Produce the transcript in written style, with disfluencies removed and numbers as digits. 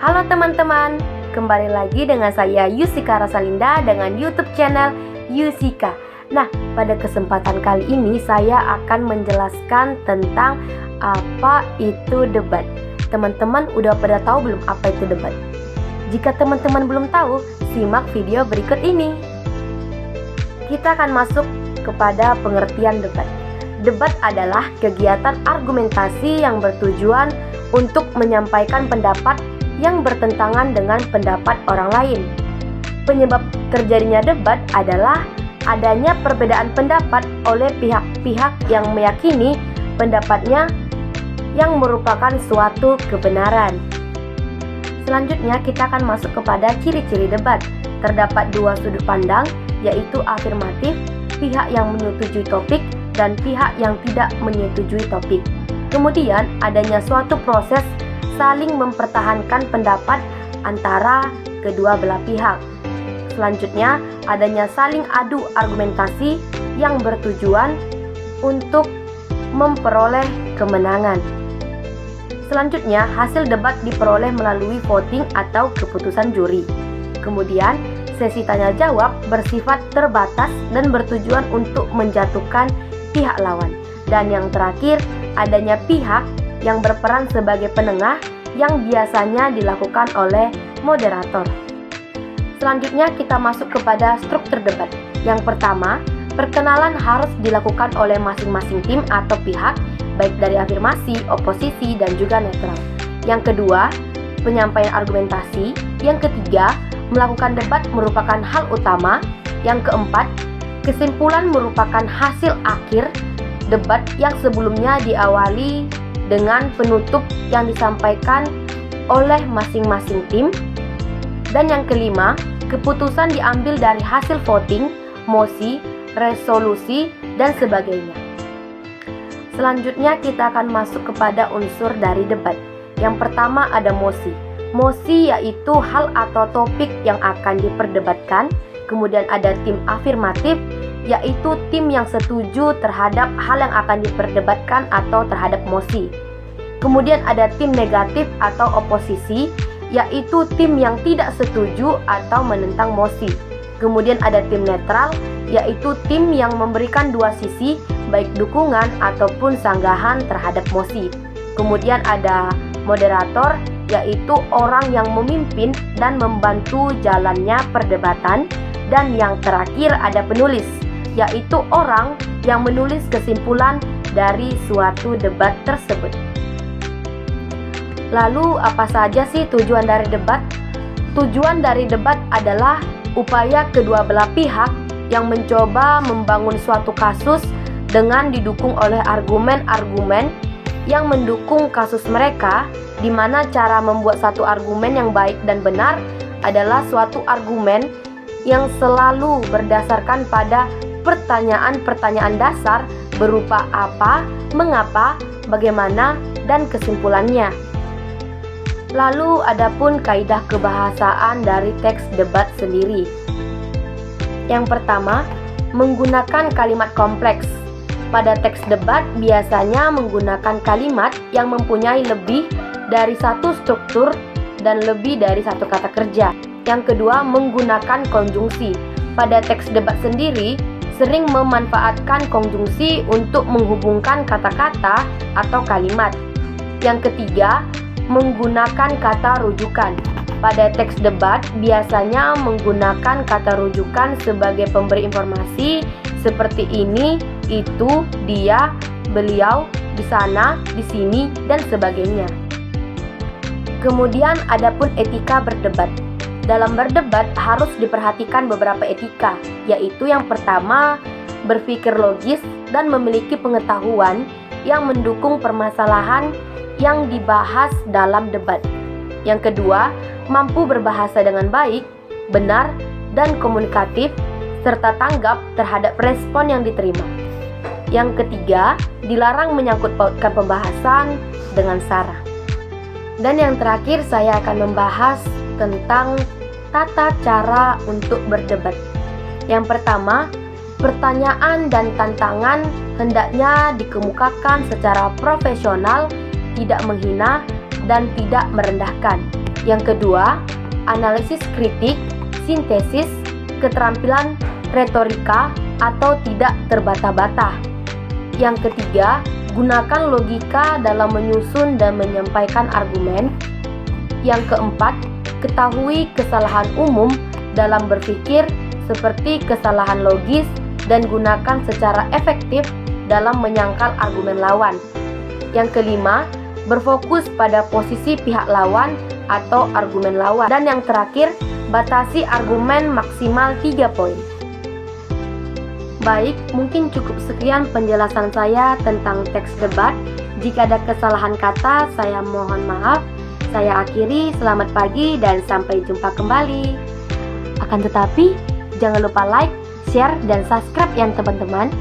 Halo teman-teman, kembali lagi dengan saya Yusika Rosalinda dengan YouTube channel Yusika. Nah, pada kesempatan kali ini saya akan menjelaskan tentang apa itu debat. Teman-teman udah pada tahu belum apa itu debat? Jika teman-teman belum tahu, simak video berikut ini. Kita akan masuk kepada pengertian debat. Debat adalah kegiatan argumentasi yang bertujuan untuk menyampaikan pendapat yang bertentangan dengan pendapat orang lain. Penyebab terjadinya debat adalah adanya perbedaan pendapat oleh pihak-pihak yang meyakini pendapatnya yang merupakan suatu kebenaran. Selanjutnya kita akan masuk kepada ciri-ciri debat. Terdapat dua sudut pandang, yaitu afirmatif, pihak yang menyetujui topik, dan pihak yang tidak menyetujui topik. Kemudian adanya suatu proses saling mempertahankan pendapat antara kedua belah pihak. Selanjutnya, adanya saling adu argumentasi yang bertujuan untuk memperoleh kemenangan. Selanjutnya, hasil debat diperoleh melalui voting atau keputusan juri. Kemudian, sesi tanya jawab bersifat terbatas dan bertujuan untuk menjatuhkan pihak lawan. Dan yang terakhir, adanya pihak yang berperan sebagai penengah yang biasanya dilakukan oleh moderator. Selanjutnya kita masuk kepada struktur debat. Yang pertama, perkenalan harus dilakukan oleh masing-masing tim atau pihak, baik dari afirmasi, oposisi, dan juga netral. Yang kedua, penyampaian argumentasi. Yang ketiga, melakukan debat merupakan hal utama. Yang keempat, kesimpulan merupakan hasil akhir debat yang sebelumnya diawali dengan penutup yang disampaikan oleh masing-masing tim. Dan yang kelima, keputusan diambil dari hasil voting, mosi, resolusi, dan sebagainya. Selanjutnya kita akan masuk kepada unsur dari debat. Yang pertama ada mosi. Mosi yaitu hal atau topik yang akan diperdebatkan. Kemudian ada tim afirmatif, yaitu tim yang setuju terhadap hal yang akan diperdebatkan atau terhadap mosi. Kemudian ada tim negatif atau oposisi, yaitu tim yang tidak setuju atau menentang mosi. Kemudian ada tim netral, yaitu tim yang memberikan dua sisi, baik dukungan ataupun sanggahan terhadap mosi. Kemudian ada moderator, yaitu orang yang memimpin dan membantu jalannya perdebatan. Dan yang terakhir ada penulis, yaitu orang yang menulis kesimpulan dari suatu debat tersebut. Lalu apa saja sih tujuan dari debat? Tujuan dari debat adalah upaya kedua belah pihak yang mencoba membangun suatu kasus dengan didukung oleh argumen-argumen yang mendukung kasus mereka, di mana cara membuat satu argumen yang baik dan benar adalah suatu argumen yang selalu berdasarkan pada pertanyaan-pertanyaan dasar berupa apa, mengapa, bagaimana, dan kesimpulannya. Lalu adapun kaidah kebahasaan dari teks debat sendiri. Yang pertama, menggunakan kalimat kompleks. Pada teks debat biasanya menggunakan kalimat yang mempunyai lebih dari satu struktur dan lebih dari satu kata kerja. Yang kedua, menggunakan konjungsi. Pada teks debat sendiri sering memanfaatkan konjungsi untuk menghubungkan kata-kata atau kalimat. Yang ketiga, menggunakan kata rujukan. Pada teks debat biasanya menggunakan kata rujukan sebagai pemberi informasi seperti ini, itu, dia, beliau, di sana, di sini, dan sebagainya. Kemudian adapun etika berdebat. Dalam berdebat harus diperhatikan beberapa etika, yaitu yang pertama, berpikir logis dan memiliki pengetahuan yang mendukung permasalahan yang dibahas dalam debat. Yang kedua, mampu berbahasa dengan baik, benar, dan komunikatif, serta tanggap terhadap respon yang diterima. Yang ketiga, dilarang menyangkut pautkan pembahasan dengan sara. Dan yang terakhir saya akan membahas tentang tata cara untuk berdebat. Yang pertama, pertanyaan dan tantangan hendaknya dikemukakan secara profesional, tidak menghina, dan tidak merendahkan. Yang kedua, analisis kritik, sintesis, keterampilan retorika atau tidak terbata-bata. Yang ketiga, gunakan logika dalam menyusun dan menyampaikan argumen. Yang keempat, ketahui kesalahan umum dalam berpikir seperti kesalahan logis dan gunakan secara efektif dalam menyangkal argumen lawan. Yang kelima, berfokus pada posisi pihak lawan atau argumen lawan. Dan yang terakhir, batasi argumen maksimal 3 poin. Baik, mungkin cukup sekian penjelasan saya tentang teks debat. Jika ada kesalahan kata, saya mohon maaf. Saya akhiri, selamat pagi dan sampai jumpa kembali. Akan tetapi, jangan lupa like, share, dan subscribe ya teman-teman.